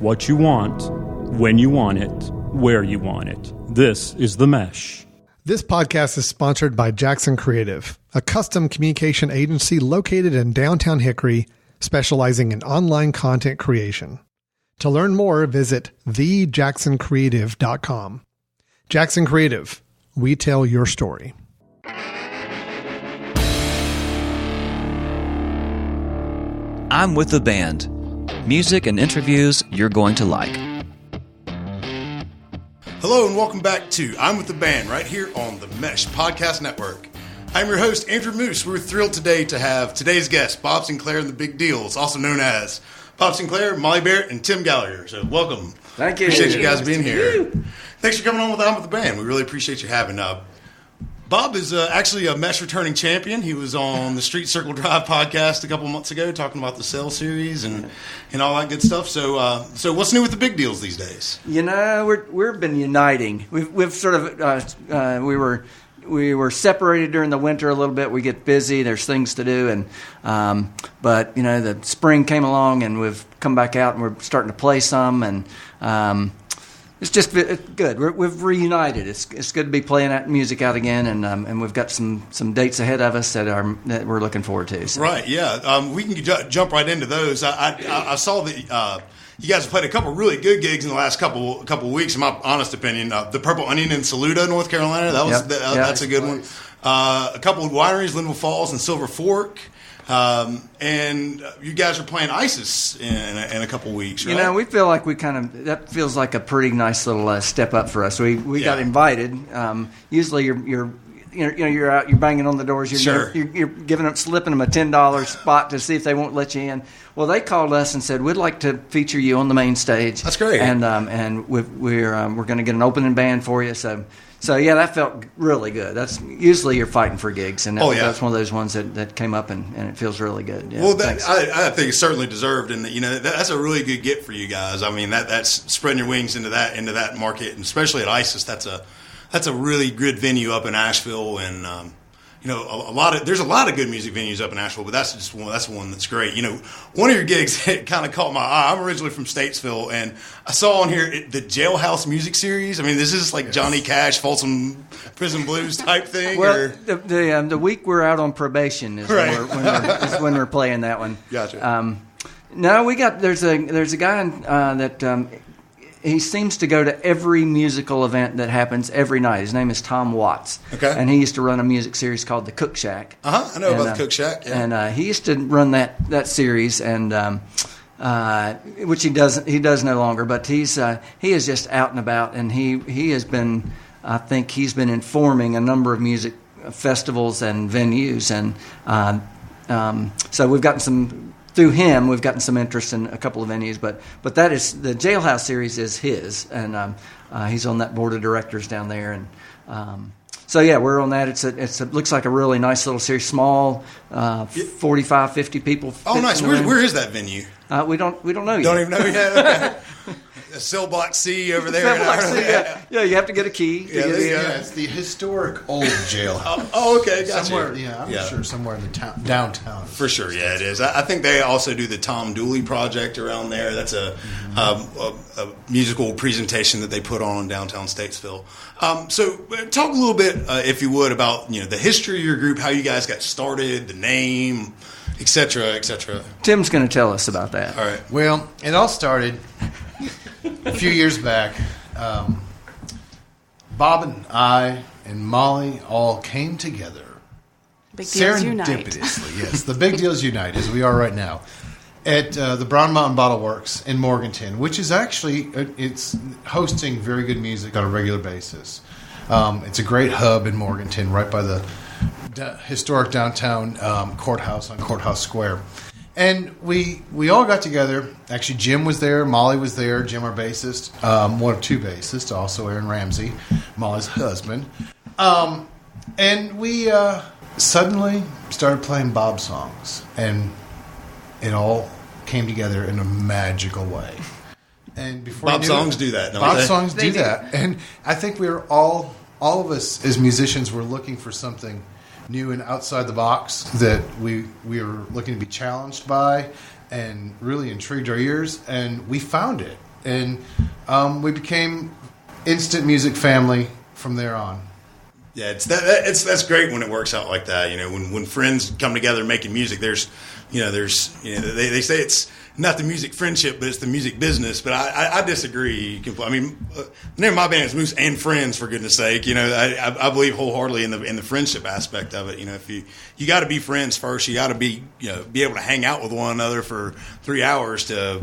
what you want, when you want it, where you want it. This is The Mesh. This podcast is sponsored by Jackson Creative, a custom communication agency located in downtown Hickory, specializing in online content creation. To learn more, visit thejacksoncreative.com. Jackson Creative, we tell your story. I'm with the band. Music and interviews you're going to like. Hello and welcome back to I'm with the Band right here on the Mesh Podcast Network. I'm your host, Andrew Moose. We're thrilled today to have today's guests, Bob Sinclair and the Big Deals, also known as Bob Sinclair, Molly Barrett, and Tim Gallagher. So welcome. Thank you. Appreciate you guys being here. Thanks for coming on with I'm with the Band. We really appreciate you having us. Bob is actually a Mesh returning champion. He was on the Street Circle Drive podcast a couple months ago talking about the Cell series and all that good stuff. So what's new with the Big Deals these days? You know, we've been uniting. We've sort of we were separated during the winter a little bit. We get busy. There's things to do, and but you know, the spring came along and we've come back out and we're starting to play some and. It's just good. We've reunited. It's good to be playing that music out again, and we've got some dates ahead of us that we're looking forward to. So. Right, yeah. We can jump right into those. I saw that you guys have played a couple of really good gigs in the last couple of weeks. In my honest opinion, the Purple Onion in Saluda, North Carolina. That's a good one. A couple of wineries, Linville Falls and Silver Fork. And you guys are playing ISIS in a couple of weeks, right? You know, we feel like that feels like a pretty nice little step up for us. We got invited. Usually you're out, you're banging on the doors, you're slipping them a $10 spot to see if they won't let you in. Well, they called us and said, we'd like to feature you on the main stage. That's great. And we're going to get an opening band for you. So yeah, that felt really good. That's usually you're fighting for gigs, and that's one of those ones that came up, and it feels really good. Yeah, well, I think it's certainly deserved, and you know that's a really good get for you guys. I mean, that's spreading your wings into that market, and especially at ISIS, that's a really good venue up in Asheville, and you know there's a lot of good music venues up in Asheville, but that's one that's great. You know, one of your gigs kind of caught my eye. I'm originally from Statesville, and I saw on here the Jailhouse Music Series. I mean, this is like Johnny Cash, Folsom Prison Blues type thing. Well, the week we're out on probation is when we're playing that one. Gotcha. No, there's a guy that. He seems to go to every musical event that happens every night. His name is Tom Watts. Okay. And he used to run a music series called The Cook Shack. I know about The Cook Shack. Yeah. And he used to run that series, and which he does no longer. But he is just out and about, and he has been, I think he's been informing a number of music festivals and venues, and so we've gotten some. Through him, we've gotten some interest in a couple of venues, but that is the Jailhouse series is his, and he's on that board of directors down there, and so yeah, we're on that. It looks like a really nice little series, small, 45, 50 people. Oh, nice. Where is that venue? We don't know yet. Don't even know yet. Okay. Cell Block C over there. Cell Block C, yeah, you have to get a key. It's the historic old jailhouse. Okay, gotcha. Somewhere, I'm sure somewhere in the downtown. For sure, yeah, it is. I think they also do the Tom Dooley project around there. That's a musical presentation that they put on downtown Statesville. So talk a little bit, if you would, about the history of your group, how you guys got started, the name, et cetera, et cetera. Tim's going to tell us about that. All right. Well, it all started a few years back. Bob and I and Molly all came together. Big Deals Unite. Serendipitously, yes. The Big Deals Unite, as we are right now, at the Brown Mountain Bottle Works in Morganton, which is actually it's hosting very good music on a regular basis. It's a great hub in Morganton, right by the historic downtown courthouse on Courthouse Square. And we all got together. Actually, Jim was there. Molly was there. Jim, our bassist. One of two bassists, also Aaron Ramsey, Molly's husband. And we suddenly started playing Bob songs. And it all came together in a magical way. And before Bob songs do that, don't Bob they? songs do that. And I think we were all of us as musicians were looking for something new and outside the box that we were looking to be challenged by and really intrigued our ears, and we found it. and we became instant music family from there on. Yeah, that's great when it works out like that. When friends come together making music, they say it's not the music friendship, but it's the music business. But I disagree. I mean, the name of my band is Moose and Friends, for goodness sake. I believe wholeheartedly in the friendship aspect of it. If you got to be friends first, you got to be able to hang out with one another for 3 hours to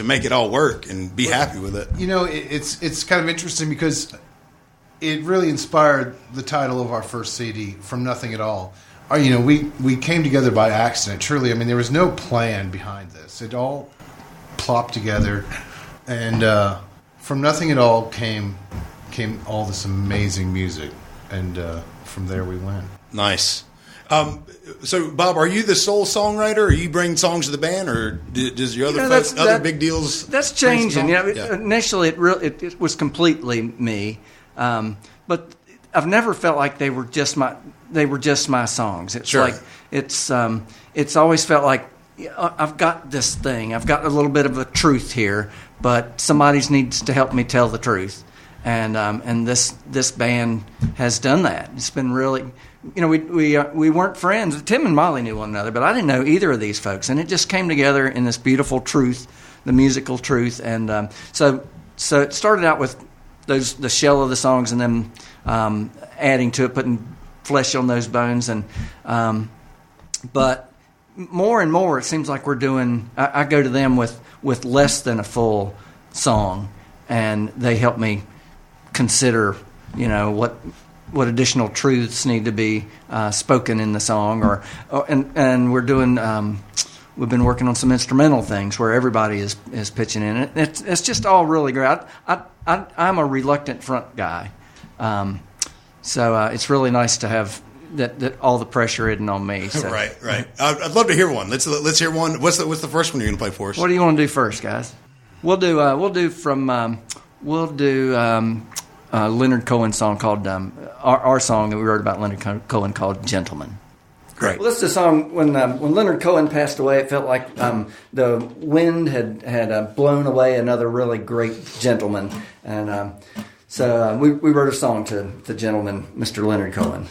make it all work and be happy with it. It's kind of interesting because it really inspired the title of our first CD, From Nothing at All. We came together by accident, truly. I mean, there was no plan behind this. It all plopped together, and from nothing at all came all this amazing music, and from there we went. Nice. So, Bob, are you the sole songwriter, or you bring songs to the band, or does your other big deals? That's changing. Initially, it was completely me, but I've never felt like they were just my songs. It's sure. Like it's always felt like I've got this thing. I've got a little bit of a truth here, but somebody needs to help me tell the truth. And this band has done that. It's been really, we weren't friends. Tim and Molly knew one another, but I didn't know either of these folks, and it just came together in this beautiful truth, the musical truth. And so it started out with the shell of the songs, and then adding to it, putting flesh on those bones, and but more and more, it seems like we're doing. I go to them with less than a full song, and they help me consider, what additional truths need to be spoken in the song, and we're doing. We've been working on some instrumental things where everybody is pitching in it. It's just all really great. I'm a reluctant front guy. So it's really nice to have that all the pressure isn't on me. So. Right. I'd love to hear one. Let's hear one. What's the first one you're going to play for us? What do you want to do first, guys? We'll do Leonard Cohen's song called our song that we wrote about Leonard Cohen called "Gentleman." Great. Well, this is a song when Leonard Cohen passed away. It felt like the wind had blown away another really great gentleman, and so we wrote a song to the gentleman, Mr. Leonard Cohen.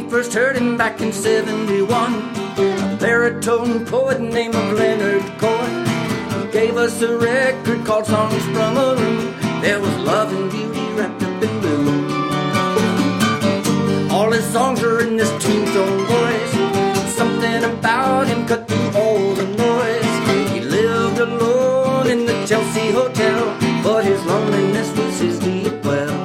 First heard him back in 71, a baritone poet named Leonard Cohen. He gave us a record called Songs from a Room. There was love and beauty wrapped up in blue. All his songs are in this two-tone voice. Something about him cut through all the noise. He lived alone in the Chelsea Hotel, but his loneliness was his deep well.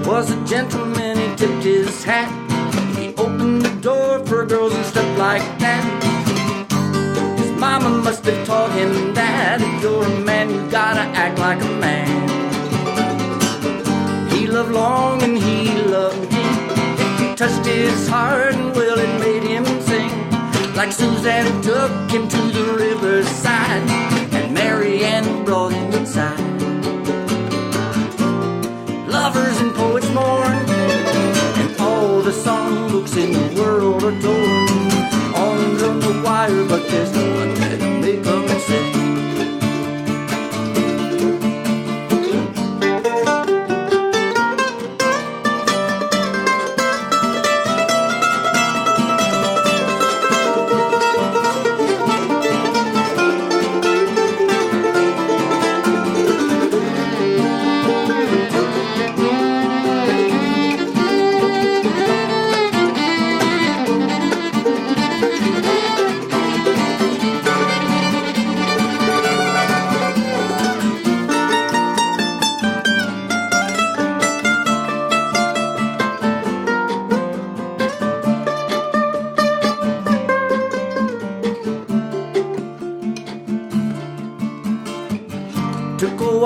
Was a gentleman, he tipped his hat. He opened the door for girls and stuff like that. His mama must have taught him that if you're a man, you gotta act like a man. He loved long and he loved deep. He touched his heart and well, it made him sing. Like Suzanne took him to the riverside, and Mary Ann brought him inside. Lovers and poets mourn, and all the songbooks in the world adore. Arms on the wire, but there's no one that may come and sing.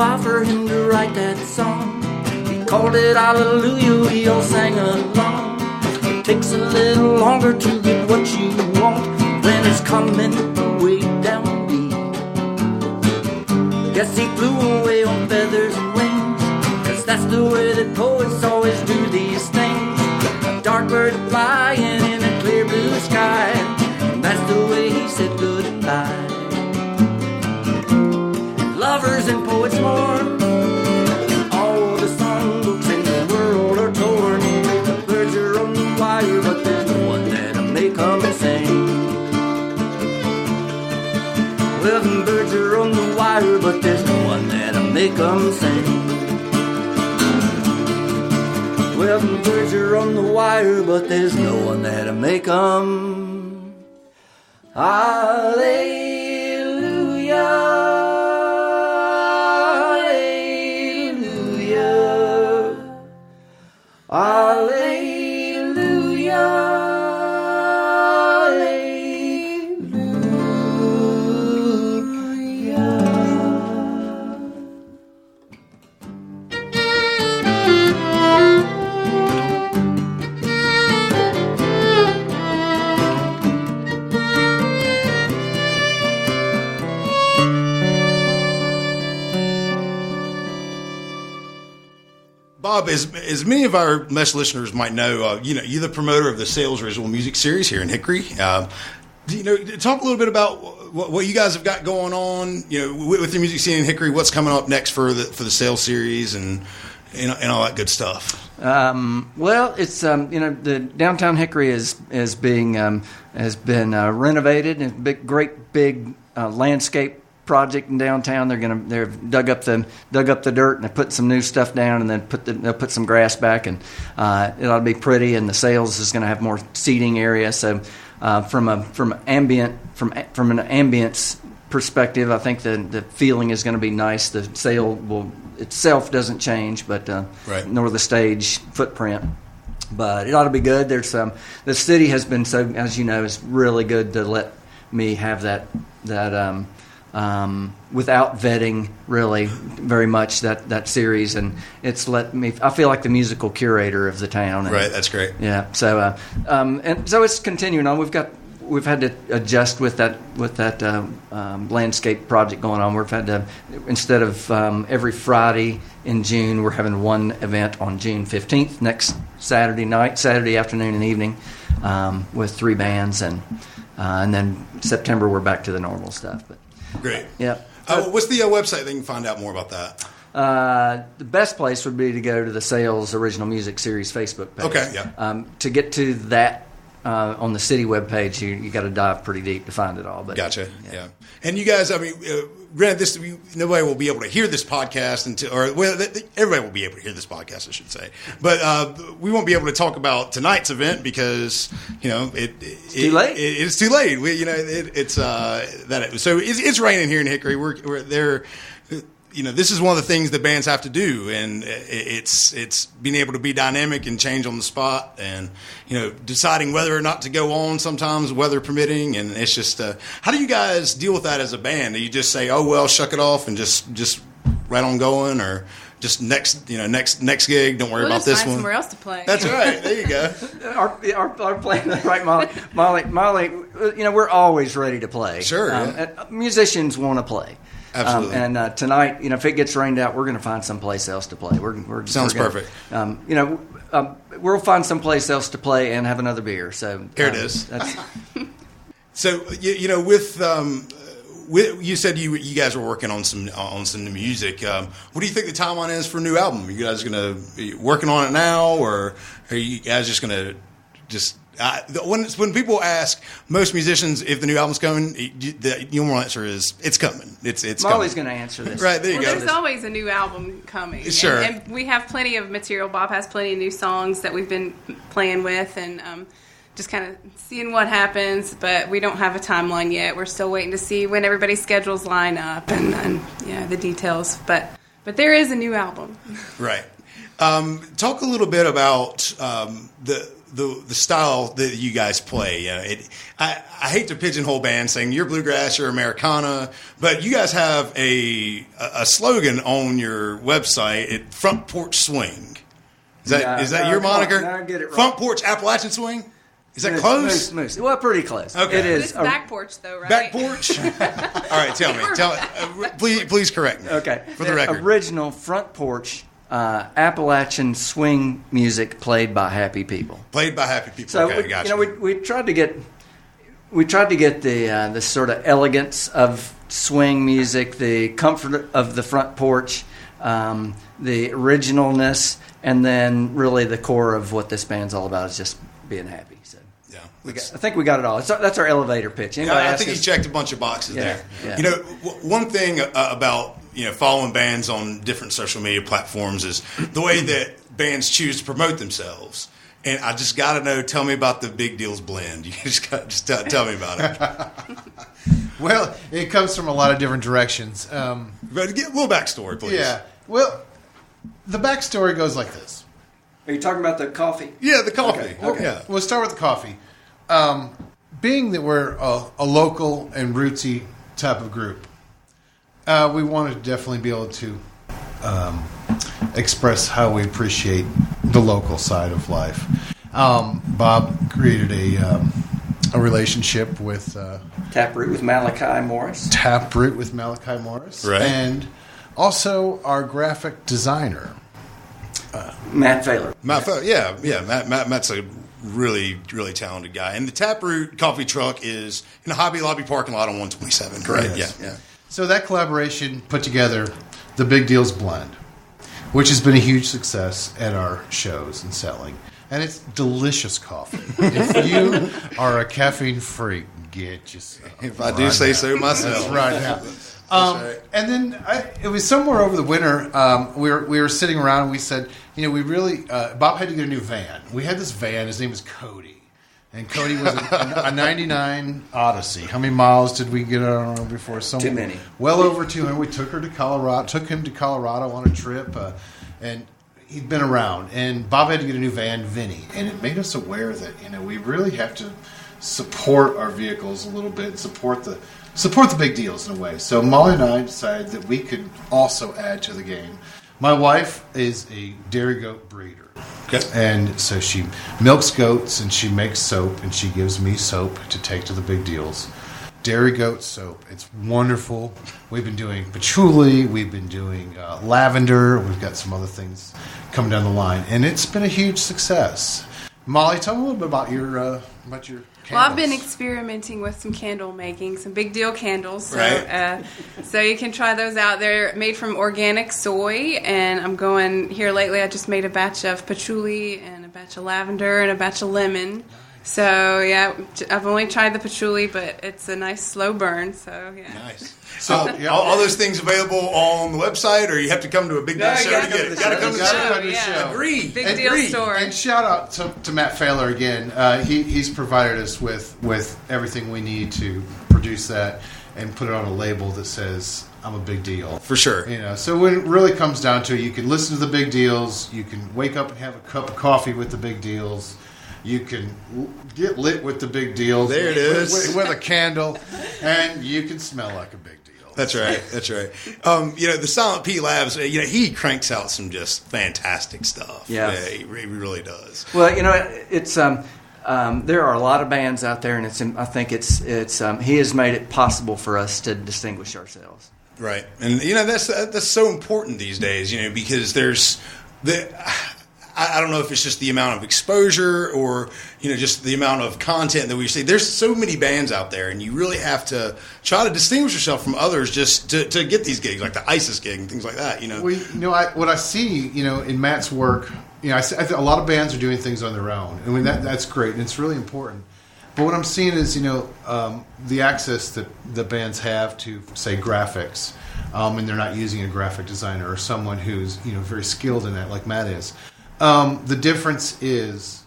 while for him to write that song. He called it Hallelujah, we all sang along. It takes a little longer to get what you want when it's coming way down deep. Guess he flew away on feathers and wings, 'cause that's the way that poets always do these things. A dark bird flying in a clear blue sky, and that's the way he said goodbye. And lovers and poets mourn, all the songbooks in the world are torn. The birds are on the wire, but there's no one that'll make them sing. Well, the birds are on the wire, but there's no one that'll make them sing. Well, the birds are on the wire, but there's no one that'll make them. Hallelujah, hallelujah, hallelujah. Bob, as many of our Mesh listeners might know, you're the promoter of the Sales Original Music Series here in Hickory. Talk a little bit about what you guys have got going on, with the music scene in Hickory. What's coming up next for the Sales Series and all that good stuff. Well, it's the downtown Hickory has been renovated, and great big landscape project in downtown. They've dug up the dirt and they put some new stuff down, and then they'll put some grass back, and it ought to be pretty. And the sales is going to have more seating area. So from an ambience perspective, I think the feeling is going to be nice. The sale itself doesn't change, but right. Nor the stage footprint. But it ought to be good. There's the city has been, so as you know, is really good to let me have that without vetting really very much that series, and it's let me. I feel like the musical curator of the town. And, right, that's great. Yeah. So and so it's continuing on. We've had to adjust with that landscape project going on. We've had to, instead of every Friday in June, we're having one event on June 15th, next Saturday afternoon and evening, with 3 bands, and then September we're back to the normal stuff. But great. Yeah. What's the website they can find out more about that? The best place would be to go to the Sales Original Music Series Facebook page. Okay. Yeah. To get to that. On the city webpage, you got to dive pretty deep to find it all. But gotcha. Yeah. And you guys, granted, nobody will be able to hear this podcast everybody will be able to hear this podcast, I should say. But we won't be able to talk about tonight's event because it's too late. It's too late. So it's raining here in Hickory. We're there. This is one of the things that bands have to do, and it's being able to be dynamic and change on the spot, and deciding whether or not to go on sometimes, weather permitting, and it's just how do you guys deal with that as a band? Do you just say, oh well, shuck it off and just right on going, or just next gig, don't worry about this one. Somewhere else to play. That's right. There you go. Our plan, right, Molly. We're always ready to play. Sure. Musicians want to play. Absolutely. And tonight, if it gets rained out, we're going to find someplace else to play. Sounds perfect. We'll find someplace else to play and have another beer. So here it is. So with you said you guys were working on some new music. What do you think the timeline is for a new album? Are you guys going to be working on it now, or are you guys just going to just? When people ask most musicians if the new album's coming, the normal answer is it's coming. It's Molly's going to answer this. Right, there you go. There's always a new album coming. Sure. And we have plenty of material. Bob has plenty of new songs that we've been playing with, and just kind of seeing what happens. But we don't have a timeline yet. We're still waiting to see when everybody's schedules line up and the details. But there is a new album. Right. Talk a little bit about the style that you guys play. I hate to pigeonhole bands saying you're bluegrass or Americana, but you guys have a slogan on your website, Front Porch Swing. Is that your moniker? No, I get it right. Front Porch Appalachian Swing? Is that close? Moose. Well, pretty close. Okay. It is. It's back porch, though, right? Back porch? All right, tell me. Please correct me. Okay. For the record. Original Front Porch Appalachian swing music played by happy people. Played by happy people. So Okay, gotcha. we tried to get the sort of elegance of swing music, the comfort of the front porch, the originalness, and then really the core of what this band's all about is just being happy. So Yeah, I think we got it all. That's our elevator pitch. Anybody I ask think us- you checked a bunch of boxes Yeah, there. yeah. One thing about following bands on different social media platforms is the way that bands choose to promote themselves. And I just got to know. Tell me about the Big Deals blend. You just tell me about it. Well, it comes from a lot of different directions. But get a little backstory, please. Yeah. Well, the backstory goes like this. Are you talking about the coffee? Yeah, the coffee. Okay. Yeah. We'll start with the coffee. Being that we're a local and rootsy type of group, we wanted to definitely be able to express how we appreciate the local side of life. Bob created a relationship with Taproot with Malachi Morris. Taproot with Malachi Morris, Right. and also our graphic designer. Matt Failer. Matt's a really, really talented guy. And the Taproot coffee truck is in the Hobby Lobby parking lot on 127. Correct. Yes. Yeah. So that collaboration put together the Big Deals blend, which has been a huge success at our shows and selling. And it's delicious coffee. If you are a caffeine freak, get yourself. If I do say so myself. That's right now. right. And then it was somewhere over the winter. We were sitting around. And we said, we really. Bob had to get a new van. We had this van. His name was Cody, and Cody was a '99 Odyssey. How many miles did we get on before? Too many. Well over 200. We took him to Colorado on a trip, and he'd been around. And Bob had to get a new van, Vinny, and it made us aware that we really have to support our vehicles a little bit, support the big deals in a way. So Molly and I decided that we could also add to the game. My wife is a dairy goat breeder. Okay. And so she milks goats and she makes soap and she gives me soap to take to the big deals. Dairy goat soap. It's wonderful. We've been doing patchouli. We've been doing lavender. We've got some other things coming down the line. And it's been a huge success. Molly, tell me a little bit about your candles. Well, I've been experimenting with some candle making, some Big Deal candles. So, Right. So you can try those out. They're made from organic soy, and I'm going here lately. I just made a batch of patchouli and a batch of lavender and a batch of lemon. So yeah, I've only tried the patchouli, but it's a nice slow burn. So yeah. Nice. So, all those things available on the website, or you have to come to a Big Deal No, you show gotta to come get to it? the Gotta show. come to the Gotta show. come to the show. Agree. Big Deal store. And shout out to Matt Failer again. He's provided us with everything we need to produce that and put it on a label that says, I'm a big deal. For sure. So when it really comes down to it, you can listen to the big deals. You can wake up and have a cup of coffee with the big deals. You can get lit with the big deals. There it is. With a candle. And you can smell like a big deal. That's right. The Silent P Labs, he cranks out some just fantastic stuff. Yeah. He really does. Well, it's there are a lot of bands out there, and I think it's he has made it possible for us to distinguish ourselves. Right. And, that's so important these days, because there's I don't know if it's just the amount of exposure or, just the amount of content that we see. There's so many bands out there, and you really have to try to distinguish yourself from others just to get these gigs, like the ISIS gig and things like that, Well, what I see, in Matt's work, I think a lot of bands are doing things on their own. I mean, that's great, and it's really important. But what I'm seeing is, the access that the bands have to, say, graphics, and they're not using a graphic designer or someone who's, very skilled in that, like Matt is. The difference is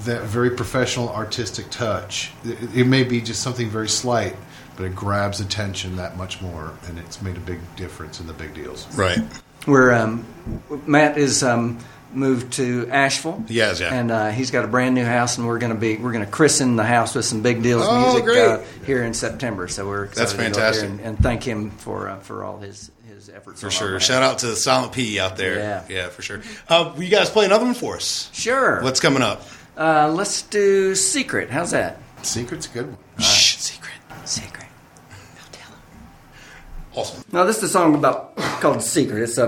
that very professional artistic touch. It may be just something very slight, but it grabs attention that much more, and it's made a big difference in the big deals. Right. Where Matt is moved to Asheville. Yes, yeah. And he's got a brand new house, and we're gonna christen the house with some Big Deals music here in September. So we're excited. That's fantastic. To go and thank him for all his efforts. For sure. Shout out to the Silent P out there. Yeah, for sure. Will you guys play another one for us? Sure. What's coming up? Let's do Secret. How's that? Secret's a good one. Shh, Secret. Don't tell him. Awesome. Now, this is a song called Secret. It's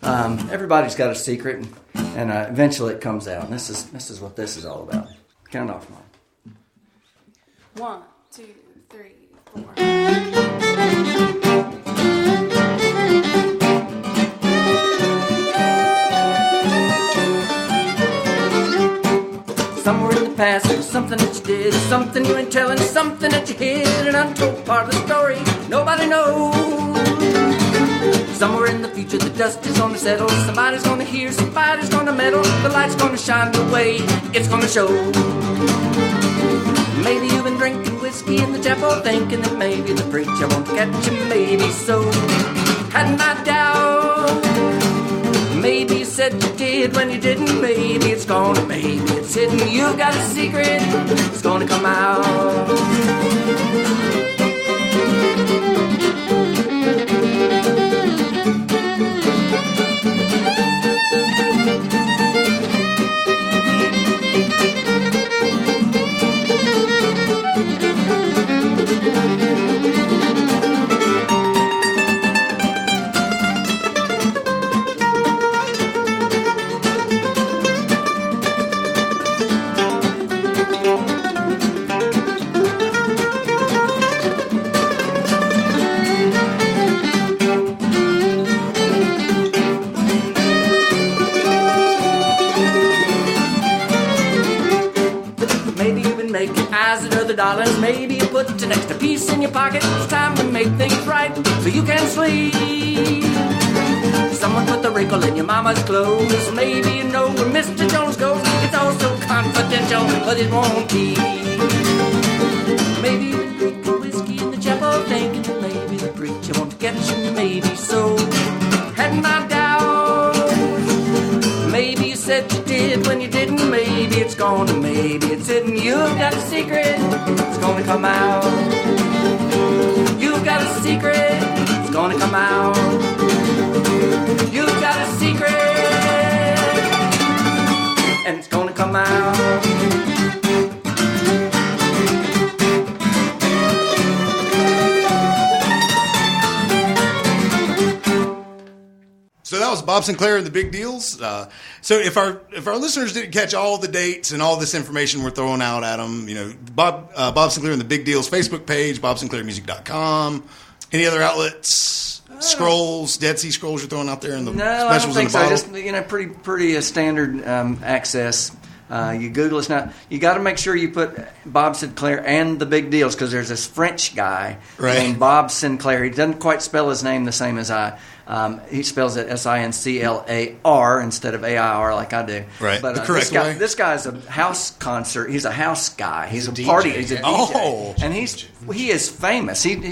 everybody's got a secret, and eventually it comes out. And this is what this is all about. Count off, Mom. 1, 2, 3, 4. Somewhere in the past, there was something that you did, something you ain't telling, something that you hid, an untold part of the story nobody knows. Somewhere in the future, the dust is gonna settle, somebody's gonna hear, somebody's gonna meddle, the light's gonna shine the way it's gonna show. Maybe you've been drinking whiskey in the chapel, thinking that maybe the preacher won't catch you, maybe so. Hadn't I doubt? Maybe you said you did when you didn't. Maybe it's hidden. You've got a secret, it's gonna come out. $100. Maybe you put an extra piece in your pocket. It's time to make things right so you can sleep. Someone put the wrinkle in your mama's clothes. Maybe you know where Mr. Jones goes. It's all so confidential, but it won't keep. Maybe you're drinking whiskey in the chapel, thinking that maybe the preacher won't get you. Maybe so. Had my doubts. Maybe you said you did when you didn't. Maybe it's gone and maybe it's hidden. You've got a secret, it's gonna come out. You've got a secret, it's gonna come out. You've got a secret, and it's gonna come out. So that was Bob Sinclair and the Big Deals. So if our listeners didn't catch all the dates and all this information we're throwing out at them, you know, Bob Sinclair and the Big Deals Facebook page, BobSinclairMusic.com. Any other outlets? Scrolls, Dead Sea Scrolls you're throwing out there in the specials in the bottle? Just pretty standard access. You Google us now. You got to make sure you put Bob Sinclair and the Big Deals because there's this French guy named Bob Sinclair. He doesn't quite spell his name the same as I. He spells it Sinclar instead of AIR like I do. Right, but the correct way. This guy's a house concert. He's a house guy. He's a DJ. party. He's a DJ. Oh. And he is famous. He's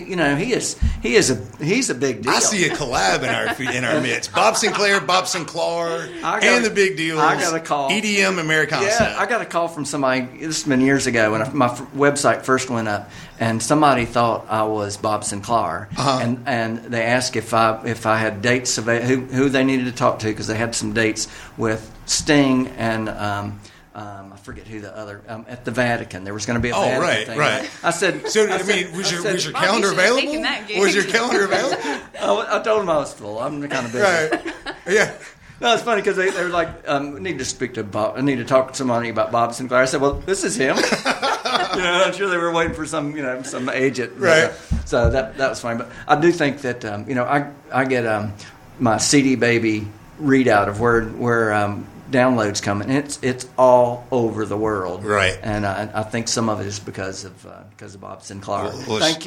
a big deal. I see a collab in our midst. Bob Sinclair, Bob Sinclair, and the Big Deals. I got a call. EDM Americana. Yeah, I got a call from somebody. This has been years ago when my website first went up, and somebody thought I was Bob Sinclair, and they asked if I had dates of who they needed to talk to because they had some dates with Sting and I forget who the other at the Vatican. There was going to be a Vatican thing. Right. I said. Was your calendar available? Was your calendar available? I told them I was full. I'm kind of busy. Right. Yeah. No, it's funny because they were like, I need to speak to Bob. I need to talk to somebody about Bob Sinclair. I said, well, this is him. I'm sure they were waiting for some agent. Right. So that was funny. But I do think that, I get my CD Baby readout of where downloads come, and it's all over the world. Right. And I think some of it is because of Bob Sinclair. Well, thank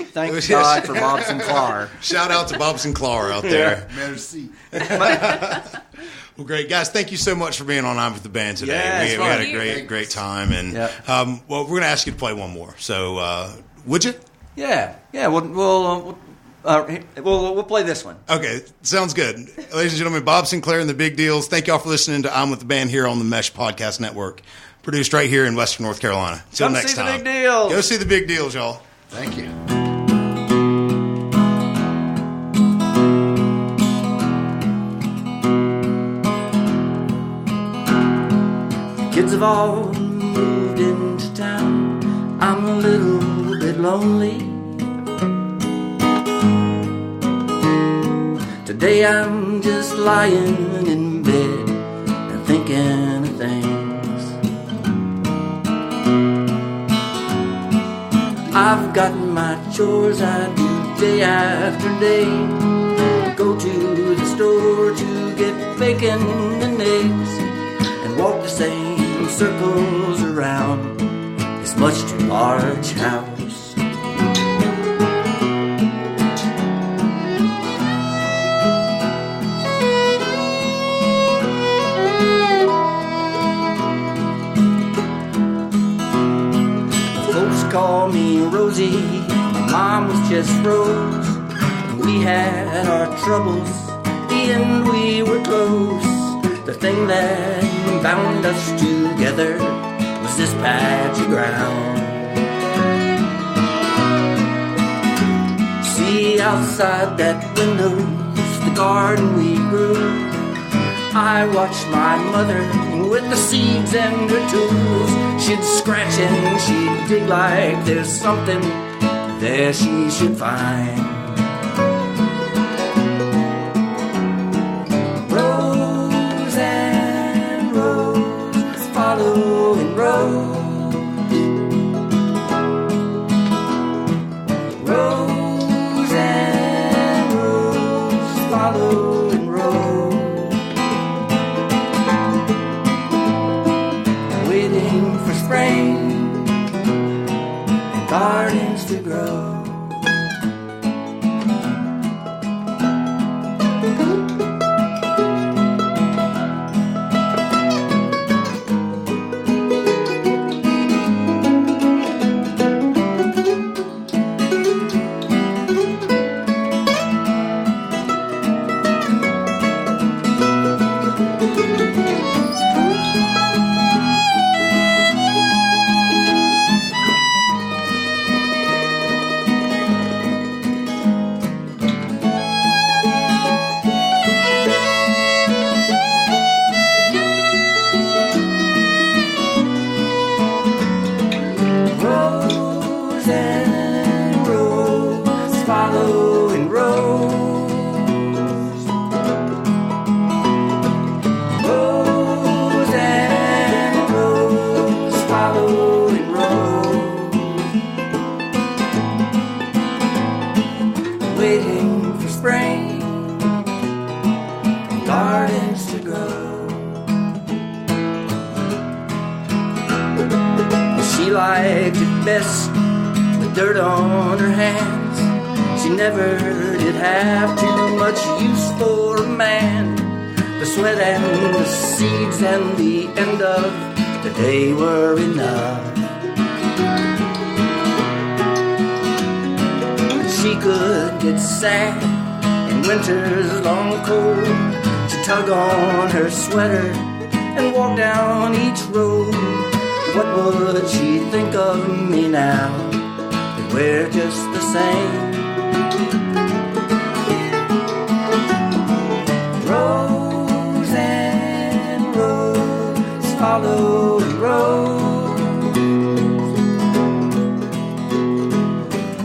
God for Bob Sinclair. Shout out to Bob Sinclair out there. Merci. Well, great guys! Thank you so much for being on I'm with the Band today. Yeah, we had a great time, and well, we're going to ask you to play one more. So, would you? Yeah. We'll We'll play this one. Okay, sounds good. Ladies and gentlemen, Bob Sinclair and the Big Deals. Thank y'all for listening to I'm with the Band here on the Mesh Podcast Network, produced right here in Western North Carolina. Till next time. Go see the Big Deals. Go see the Big Deals, y'all. Thank you. Kids have all moved into town. I'm a little bit lonely. Today I'm just lying in bed and thinking of things. I've got my chores I do day after day. Go to the store to get bacon and eggs and walk the same circles around this much too large house. Folks call me Rosie, my mom was just Rose. We had our troubles, the end we were close. The thing that bound us together was this patch of ground. See outside that window's the garden we grew. I watched my mother with the seeds and her tools. She'd scratch and she'd dig like there's something there she should find. Rows and rows following rows. Rows and rows following rows. Waiting for spring and gardens to grow. Rows and rows following rows. Rows and rows following rows. Waiting for spring and gardens to grow. She liked it best with dirt on her hands. She never did have too much use for a man. The sweat and the seeds and the end of the day were enough. She could get sad in winter's long cold. She'd tug on her sweater and walk down each road. What would she think of me now? That we're just the same. Rows and rows following rows.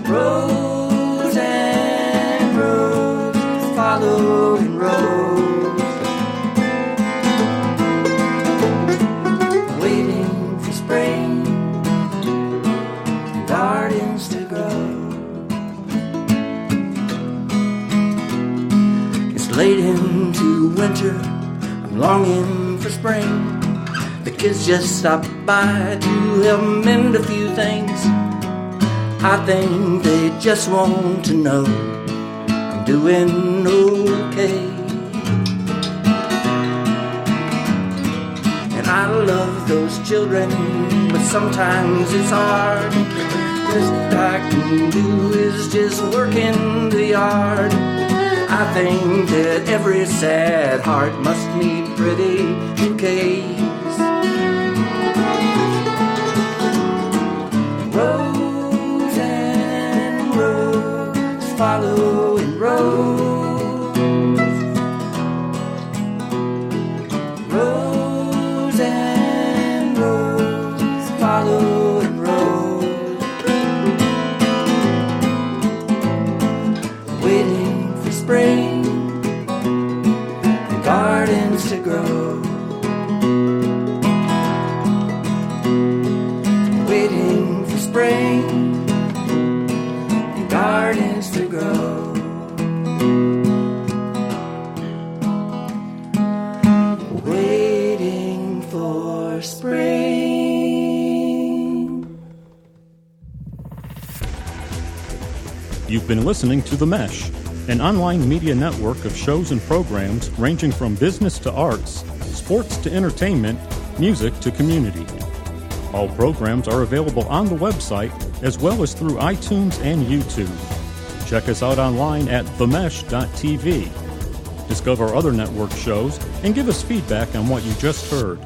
Rows and rows following rows. Spring, gardens to grow. It's late into winter, I'm longing for spring. The kids just stopped by to help mend a few things. I think they just want to know I'm doing okay. I love those children, but sometimes it's hard. best I can do is just work in the yard. I think that every sad heart must need pretty bouquets. Rows and rows following rows. Rows and rows following rows. Waiting for spring and gardens to grow. Waiting for spring and gardens to grow. Waiting for spring. You've been listening to The Mesh, an online media network of shows and programs ranging from business to arts, sports to entertainment, music to community. All programs are available on the website as well as through iTunes and YouTube. Check us out online at themesh.tv. Discover other network shows and give us feedback on what you just heard.